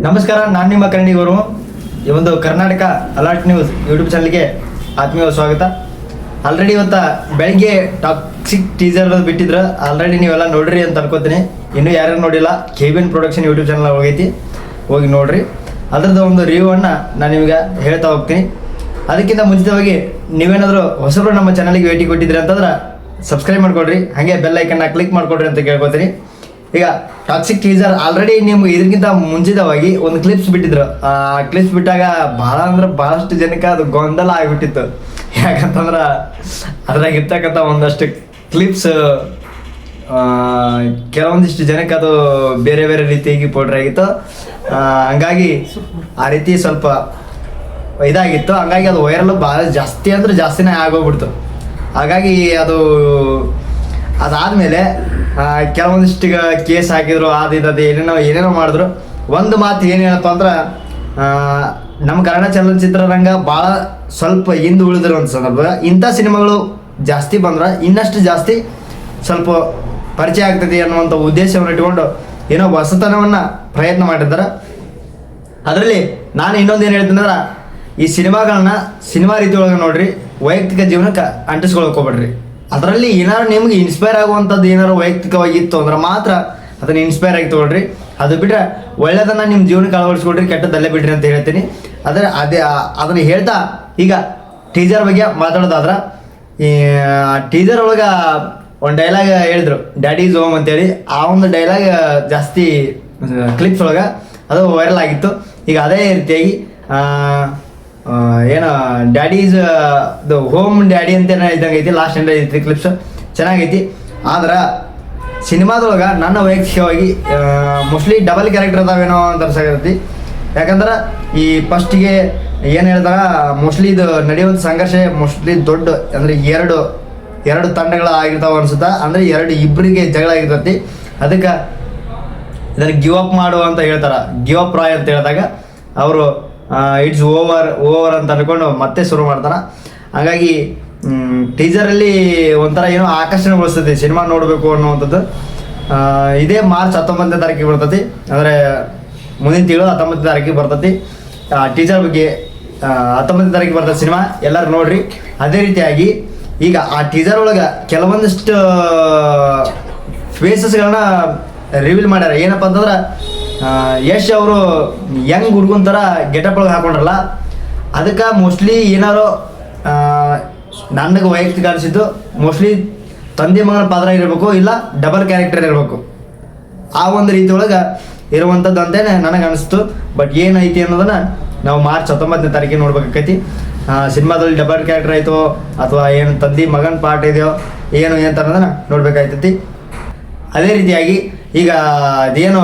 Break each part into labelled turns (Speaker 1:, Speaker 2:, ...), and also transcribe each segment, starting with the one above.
Speaker 1: ನಮಸ್ಕಾರ, ನಾನು ನಿಮ್ಮ ಕನ್ನಡಿಗರು. ಈ ಒಂದು ಕರ್ನಾಟಕ ಅಲರ್ಟ್ ನ್ಯೂಸ್ ಯೂಟ್ಯೂಬ್ ಚಾನಲ್ಗೆ ಆತ್ಮೀಯ ಸ್ವಾಗತ. ಆಲ್ರೆಡಿ ಇವತ್ತು ಬೆಳಗ್ಗೆ ಟಾಕ್ಸಿಕ್ ಟೀಸರ್ ಬಿಟ್ಟಿದ್ರು. ಆಲ್ರೆಡಿ ನೀವೆಲ್ಲ ನೋಡ್ರಿ ಅಂತ ಅನ್ಕೋತೀನಿ. ಇನ್ನೂ ಯಾರು ನೋಡಿಲ್ಲ, ಕೆಬಿಎನ್ ಪ್ರೊಡಕ್ಷನ್ ಯೂಟ್ಯೂಬ್ ಚಾನಲ್ ಹೋಗೈತಿ, ಹೋಗಿ ನೋಡ್ರಿ. ಅದರದ್ದು ಒಂದು ರಿವ್ಯೂವನ್ನು ನಾನು ನಿಮಗೆ ಹೇಳ್ತಾ ಹೋಗ್ತೀನಿ. ಅದಕ್ಕಿಂತ ಮುಂಚಿತವಾಗಿ ನೀವೇನಾದರೂ ಹೊಸಬರು ನಮ್ಮ ಚಾನಲ್ಗೆ ಭೇಟಿ ಕೊಟ್ಟಿದ್ರಿ ಅಂತಂದ್ರೆ ಸಬ್ಸ್ಕ್ರೈಬ್ ಮಾಡ್ಕೊಡ್ರಿ, ಹಾಗೆ ಬೆಲ್ ಐಕನ್ನ ಕ್ಲಿಕ್ ಮಾಡ್ಕೊಡ್ರಿ ಅಂತ ಕೇಳ್ಕೊತೀನಿ. ಈಗ ಟಾಕ್ಸಿಕ್ ಟೀಸರ್ ಆಲ್ರೆಡಿ ನಿಮ್ಗೆ ಇದಕ್ಕಿಂತ ಮುಂಚಿತವಾಗಿ ಒಂದು ಕ್ಲಿಪ್ಸ್ ಬಿಟ್ಟಿದ್ರು. ಆ ಕ್ಲಿಪ್ಸ್ ಬಿಟ್ಟಾಗ ಭಾಳಷ್ಟು ಜನಕ್ಕೆ ಅದು ಗೊಂದಲ ಆಗಿಬಿಟ್ಟಿತ್ತು. ಯಾಕಂತಂದ್ರೆ ಅದ್ರಾಗಿರ್ತಕ್ಕಂಥ ಒಂದಷ್ಟು ಕ್ಲಿಪ್ಸ್ ಕೆಲವೊಂದಿಷ್ಟು ಜನಕ್ಕೆ ಅದು ಬೇರೆ ಬೇರೆ ರೀತಿಯಾಗಿ ಪೋಟ್ರ್ ಆಗಿತ್ತು. ಹಂಗಾಗಿ ಆ ರೀತಿ ಸ್ವಲ್ಪ ಇದಾಗಿತ್ತು. ಹಂಗಾಗಿ ಅದು ವೈರಲ್ ಭಾಳ ಜಾಸ್ತಿನೇ ಆಗೋಗ್ಬಿಡ್ತು. ಹಾಗಾಗಿ ಅದಾದಮೇಲೆ ಕೆಲವೊಂದಿಷ್ಟು ಕೇಸ್ ಹಾಕಿದ್ರು, ಅದು ಏನೇನೋ ಮಾಡಿದ್ರು. ಒಂದು ಮಾತು ಏನು ಹೇಳಪ್ಪ ಅಂದ್ರೆ, ನಮ್ಮ ಕನ್ನಡ ಚಲನಚಿತ್ರರಂಗ ಭಾಳ ಸ್ವಲ್ಪ ಹಿಂದೆ ಉಳಿದಿರೋ ಒಂದು ಸಂದರ್ಭ. ಇಂಥ ಸಿನಿಮಾಗಳು ಜಾಸ್ತಿ ಬಂದ್ರೆ ಇನ್ನಷ್ಟು ಜಾಸ್ತಿ ಸ್ವಲ್ಪ ಪರಿಚಯ ಆಗ್ತದೆ ಅನ್ನುವಂಥ ಉದ್ದೇಶವನ್ನು ಇಟ್ಕೊಂಡು ಏನೋ ಹೊಸತನವನ್ನು ಪ್ರಯತ್ನ ಮಾಡಿದ್ದಾರೆ. ಅದರಲ್ಲಿ ನಾನು ಇನ್ನೊಂದೇನು ಹೇಳ್ತೀನಿ ಅಂದ್ರೆ, ಈ ಸಿನಿಮಾಗಳನ್ನ ಸಿನಿಮಾ ರೀತಿ ಒಳಗೆ ನೋಡ್ರಿ, ವೈಯಕ್ತಿಕ ಜೀವನಕ್ಕೆ ಅಂಟಿಸ್ಕೊಳಕ್ಕೆ ಹೋಗ್ಬೇಡ್ರಿ. ಅದರಲ್ಲಿ ಏನಾರು ನಿಮ್ಗೆ ಇನ್ಸ್ಪೈರ್ ಆಗುವಂಥದ್ದು ಏನಾರು ವೈಯಕ್ತಿಕವಾಗಿತ್ತು ಅಂದ್ರೆ ಮಾತ್ರ ಅದನ್ನು ಇನ್ಸ್ಪೈರ್ ಆಗಿ ತೊಗೊಳ್ರಿ. ಅದು ಬಿಟ್ಟರೆ ಒಳ್ಳೆಯದನ್ನು ನಿಮ್ಮ ಜೀವನಕ್ಕೆ ಅಳವಡಿಸ್ಕೊಡ್ರಿ, ಕೆಟ್ಟದ್ದಲ್ಲೇ ಬಿಡ್ರಿ ಅಂತ ಹೇಳ್ತೀನಿ. ಅದನ್ನು ಹೇಳ್ತಾ ಈಗ ಟೀಸರ್ ಬಗ್ಗೆ ಮಾತಾಡೋದಾದ್ರೆ, ಈ ಟೀಸರ್ ಒಳಗೆ ಒಂದು ಡೈಲಾಗ್ ಹೇಳಿದ್ರು, ಡ್ಯಾಡಿ ಈಸ್ ಹೋಮ್ ಅಂತೇಳಿ. ಆ ಒಂದು ಡೈಲಾಗ್ ಜಾಸ್ತಿ ಕ್ಲಿಪ್ಸ್ ಒಳಗೆ ಅದು ವೈರಲ್ ಆಗಿತ್ತು. ಈಗ ಅದೇ ರೀತಿಯಾಗಿ ಏನು daddy is the home daddy ಅಂತ ಇದ್ದಂಗೆ ಐತಿ. ಲಾಸ್ಟ್ ಎಂಡ್ ಐತಿ ಕ್ಲಿಪ್ಸ್, ಚೆನ್ನಾಗೈತಿ. ಆದ್ರೆ ಸಿನಿಮಾದೊಳಗೆ ನನ್ನ ವೈಯಕ್ತಿಕವಾಗಿ ಮೋಸ್ಟ್ಲಿ ಡಬಲ್ ಕ್ಯಾರೆಕ್ಟರ್ ಅದಾವೇನೋ ಅಂತ ಅನ್ಸಾಕತ್ತೈತಿ. ಯಾಕಂದ್ರೆ ಈ ಫಸ್ಟಿಗೆ ಏನು ಹೇಳ್ತಾರೆ, ಮೋಸ್ಟ್ಲಿ ಇದು ನಡೆಯುವಂಥ ಸಂಘರ್ಷ ಮೋಸ್ಟ್ಲಿ ದೊಡ್ಡ ಅಂದರೆ ಎರಡು ತಂಡಗಳು ಆಗಿರ್ತಾವೆ ಅನ್ಸುತ್ತಾ. ಅಂದರೆ ಇಬ್ಬರಿಗೆ ಜಗಳ ಆಗಿರ್ತೈತಿ. ಅದಕ್ಕೆ ಇದನ್ನು ಗಿವ್ ಅಪ್ ಮಾಡು ಅಂತ ಹೇಳ್ತಾರೆ, ಗಿವ್ ಅಪ್ ರಾಯ್ ಅಂತ ಹೇಳಿದಾಗ ಅವರು ಇಟ್ಸ್ ಓವರ್ ಅಂತ ಅನ್ಕೊಂಡು ಮತ್ತೆ ಶುರು ಮಾಡ್ತಾನೆ. ಹಾಗಾಗಿ ಟೀಸರಲ್ಲಿ ಒಂಥರ ಏನೋ ಆಕರ್ಷಣೆಗೊಳಿಸ್ತೈತಿ, ಸಿನಿಮಾ ನೋಡಬೇಕು ಅನ್ನುವಂಥದ್ದು. ಇದೇ ಮಾರ್ಚ್ 19ನೇ ತಾರೀಕಿಗೆ ಬರ್ತೈತಿ, ಅಂದರೆ ಮುಂದಿನ ತಿಂಗಳು 19ನೇ ತಾರೀಕಿಗೆ ಬರ್ತೈತಿ. ಟೀಸರ್ ಬಗ್ಗೆ 19ನೇ ತಾರೀಕಿಗೆ ಬರ್ತದೆ ಸಿನಿಮಾ, ಎಲ್ಲರೂ ನೋಡ್ರಿ. ಅದೇ ರೀತಿಯಾಗಿ ಈಗ ಆ ಟೀಸರ್ ಒಳಗೆ ಕೆಲವೊಂದಿಷ್ಟು ಫೇಸಸ್ಗಳನ್ನ ರಿವೀಲ್ ಮಾಡ್ಯಾರ. ಏನಪ್ಪ ಅಂತಂದ್ರೆ, ಯಶ್ ಅವರು ಯಂಗ್ ಹುಡುಗನ ಥರ ಗೆಟಪ್ ಒಳಗೆ ಹಾಕೊಂಡ್ರಲ್ಲ, ಅದಕ್ಕೆ ಮೋಸ್ಟ್ಲಿ ಏನಾರು ನನಗೆ ವೈಯಕ್ತಿಕ ಅನಿಸಿದ್ದು, ಮೋಸ್ಟ್ಲಿ ತಂದೆ ಮಗನ ಪಾತ್ರ ಇರಬೇಕು, ಇಲ್ಲ ಡಬಲ್ ಕ್ಯಾರೆಕ್ಟರ್ ಇರಬೇಕು. ಆ ಒಂದು ರೀತಿ ಒಳಗೆ ಇರುವಂಥದ್ದು ಅಂತೇನೆ ನನಗೆ ಅನಿಸ್ತು. ಬಟ್ ಏನೈತಿ ಅನ್ನೋದನ್ನು ನಾವು ಮಾರ್ಚ್ 19ನೇ ತಾರೀಕಿಗೆ ನೋಡ್ಬೇಕಾಕೈತಿ. ಸಿನಿಮಾದಲ್ಲಿ ಡಬಲ್ ಕ್ಯಾರೆಕ್ಟರ್ ಆಯಿತು ಅಥವಾ ಏನು ತಂದೆ ಮಗನ ಪಾರ್ಟ್ ಇದೆಯೋ ಏನು ಅಂತ ಅನ್ನೋದನ್ನು ನೋಡ್ಬೇಕಾಯ್ತೈತಿ. ಅದೇ ರೀತಿಯಾಗಿ ಈಗ ಅದೇನು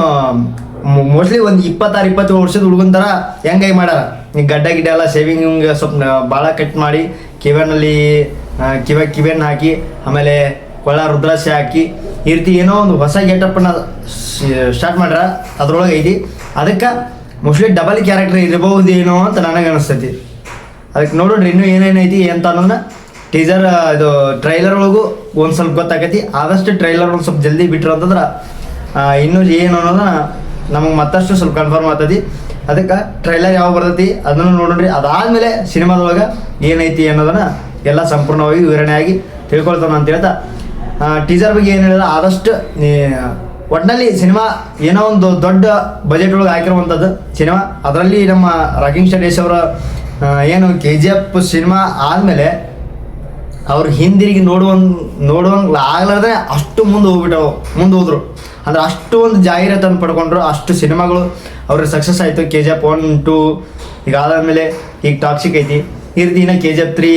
Speaker 1: ಮೋಸ್ಟ್ಲಿ ಒಂದು 26-27 ವರ್ಷದ ಹುಡುಗನ ಥರ ಹೆಂಗಾಗಿ ಮಾಡ್ಯಾರ. ಈ ಗಡ್ಡ ಗಿಡ್ಡ ಎಲ್ಲ ಶೇವಿಂಗ್ ಸ್ವಲ್ಪ ಭಾಳ ಕಟ್ ಮಾಡಿ, ಕಿವಿಯನ್ನು ಹಾಕಿ, ಆಮೇಲೆ ಕೊಳ್ಳ ರುದ್ರಾಕ್ಷಿ ಹಾಕಿ, ಈ ರೀತಿ ಏನೋ ಒಂದು ಹೊಸ ಗೆಟಪ್ಪನ್ನು ಸ್ಟಾರ್ಟ್ ಮಾಡ್ಯಾರ. ಅದ್ರೊಳಗೆ ಐತಿ. ಅದಕ್ಕೆ ಮೋಸ್ಟ್ಲಿ ಡಬಲ್ ಕ್ಯಾರೆಕ್ಟರ್ ಇರಬಹುದೇನೋ ಅಂತ ನನಗೆ ಅನಿಸ್ತೈತಿ. ಅದಕ್ಕೆ ನೋಡೋಣ್ರಿ ಇನ್ನೂ ಏನೇನೈತಿ ಅಂತ ಅನ್ನೋದನ್ನ ಟೀಸರ್ ಇದು ಟ್ರೈಲರ್ ಒಳಗೂ ಒಂದು ಸ್ವಲ್ಪ ಗೊತ್ತಾಗೈತಿ. ಆದಷ್ಟು ಟ್ರೈಲರ್ ಒಂದು ಸ್ವಲ್ಪ ಜಲ್ದಿ ಬಿಟ್ಟರು ಅಂತಂದ್ರೆ ಇನ್ನೂ ಏನು ಅನ್ನೋದನ್ನ ನಮಗೆ ಮತ್ತಷ್ಟು ಸ್ವಲ್ಪ ಕನ್ಫರ್ಮ್ ಆಗ್ತೈತಿ. ಅದಕ್ಕೆ ಟ್ರೈಲರ್ ಯಾವಾಗ ಬರ್ತೈತಿ ಅದನ್ನು ನೋಡೋಣ್ರಿ. ಅದಾದಮೇಲೆ ಸಿನಿಮಾದೊಳಗೆ ಏನೈತಿ ಅನ್ನೋದನ್ನು ಎಲ್ಲ ಸಂಪೂರ್ಣವಾಗಿ ವಿವರಣೆಯಾಗಿ ತಿಳ್ಕೊಳ್ತಾನೆ ಅಂತ ಹೇಳ್ತಾ, ಟೀಸರ್ ಬಗ್ಗೆ ಏನು ಹೇಳಿದ್ರೆ, ಆದಷ್ಟು ಒಟ್ಟಿನಲ್ಲಿ ಸಿನಿಮಾ ಏನೋ ಒಂದು ದೊಡ್ಡ ಬಜೆಟ್ ಒಳಗೆ ಹಾಕಿರುವಂಥದ್ದು ಸಿನಿಮಾ. ಅದರಲ್ಲಿ ನಮ್ಮ ರಾಕಿಂಗ್ ಸ್ಟಾರ್ ಅವರ ಏನು KGF ಸಿನಿಮಾ ಆದಮೇಲೆ ಅವ್ರು ಹಿಂದಿರುಗಿ ನೋಡುವಂಗೆ ಆಗ್ಲಾರ್ದೆ ಅಷ್ಟು ಮುಂದೆ ಹೋದ್ರು. ಅಂದ್ರೆ ಅಷ್ಟು ಒಂದು ಜಾಹೀರಾತನ್ನು ಪಡ್ಕೊಂಡ್ರು, ಅಷ್ಟು ಸಿನಿಮಾಗಳು ಅವ್ರಿಗೆ ಸಕ್ಸಸ್ ಆಯಿತು. KGF 1, 2 ಈಗ ಆದಾದಮೇಲೆ ಈಗ ಟಾಕ್ಸಿಕ್ ಐತಿ. ಈ ರೀತಿ ಇನ್ನು KGF 3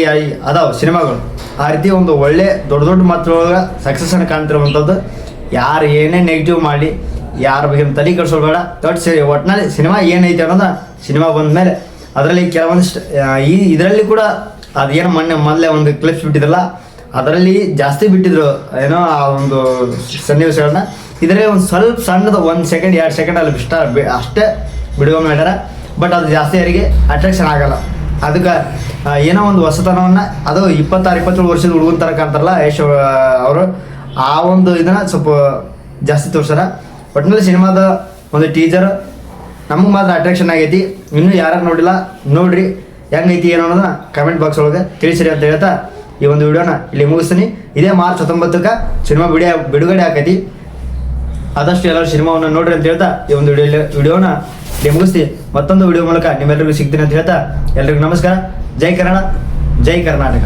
Speaker 1: ಅದಾವೆ ಸಿನಿಮಾಗಳು. ಆ ರೀತಿ ಒಂದು ಒಳ್ಳೆ ದೊಡ್ಡ ಮಾತ್ರೊಳಗೆ ಸಕ್ಸಸ್ಸನ್ನು ಕಾಣ್ತಿರುವಂಥದ್ದು. ಯಾರು ಏನೇ ನೆಗೆಟಿವ್ ಮಾಡಿ ಯಾರ ಬಗ್ಗೆ ತಲೆ ಕೆಡಿಸೋಬೇಡ. ಒಟ್ಟಿನಲ್ಲಿ ಸಿನಿಮಾ ಏನೈತಿ ಅನ್ನೋದು ಸಿನಿಮಾ ಬಂದ ಮೇಲೆ ಅದರಲ್ಲಿ ಕೆಲವೊಂದಿಷ್ಟು ಇದರಲ್ಲಿ ಕೂಡ ಅದೇನೋ ಮೊದಲೇ ಒಂದು ಕ್ಲಿಪ್ಸ್ ಬಿಟ್ಟಿದ್ರಲ್ಲ, ಅದರಲ್ಲಿ ಜಾಸ್ತಿ ಬಿಟ್ಟಿದ್ರು ಏನೋ ಆ ಒಂದು ಸನ್ನಿವೇಶಗಳನ್ನ. ಇದರಲ್ಲಿ ಒಂದು ಸ್ವಲ್ಪ ಸಣ್ಣದು 1 ಸೆಕೆಂಡ್ 2 ಸೆಕೆಂಡ್ ಅಲ್ಲಿ ಅಷ್ಟೇ ಬಿಡುಗಡೆ ಮಾಡ್ಯಾರ. ಬಟ್ ಅದು ಜಾಸ್ತಿ ಯಾರಿಗೆ ಅಟ್ರಾಕ್ಷನ್ ಆಗಲ್ಲ. ಅದಕ್ಕೆ ಏನೋ ಒಂದು ಹೊಸತನವನ್ನು, ಅದು 26-27 ವರ್ಷದ ಹುಡುಗನ ಥರ ಕಾಣ್ತಾರಲ್ಲ ಯಶ್ ಅವರು, ಆ ಒಂದು ಇದನ್ನು ಸ್ವಲ್ಪ ಜಾಸ್ತಿ ತೋರಿಸ್ಯಾರ. ಒಟ್ಟಿನಲ್ಲಿ ಸಿನಿಮಾದ ಒಂದು ಟೀಸರ್ ನಮಗೆ ಮಾತ್ರ ಅಟ್ರಾಕ್ಷನ್ ಆಗೈತಿ. ಇನ್ನೂ ಯಾರು ನೋಡಿಲ್ಲ ನೋಡ್ರಿ, ಹೆಂಗೈತಿ ಏನೋ ಅನ್ನೋದನ್ನ ಕಮೆಂಟ್ ಬಾಕ್ಸ್ ಒಳಗೆ ತಿಳಿಸಿರಿ ಅಂತ ಹೇಳ್ತಾ ಈ ಒಂದು ವಿಡಿಯೋನ ಇಲ್ಲಿ ಮುಗಿಸ್ತೀನಿ. ಇದೇ ಮಾರ್ಚ್ 19ಕ್ಕೆ ಸಿನಿಮಾ ಬಿಡುಗಡೆ ಆಕೈತಿ. ಆದಷ್ಟು ಎಲ್ಲರೂ ಸಿನಿಮಾವನ್ನು ನೋಡ್ರಿ ಅಂತ ಹೇಳ್ತಾ ಈ ಒಂದು ವಿಡಿಯೋನ ಇಲ್ಲಿ ಮುಗಿಸ್ತಿ. ಮತ್ತೊಂದು ವಿಡಿಯೋ ಮೂಲಕ ನಿಮ್ಮೆಲ್ಲರಿಗೂ ಸಿಗ್ತೀನಿ ಅಂತ ಹೇಳ್ತಾ ಎಲ್ರಿಗೂ ನಮಸ್ಕಾರ. ಜೈ ಕನ್ನಡ, ಜೈ ಕರ್ನಾಟಕ.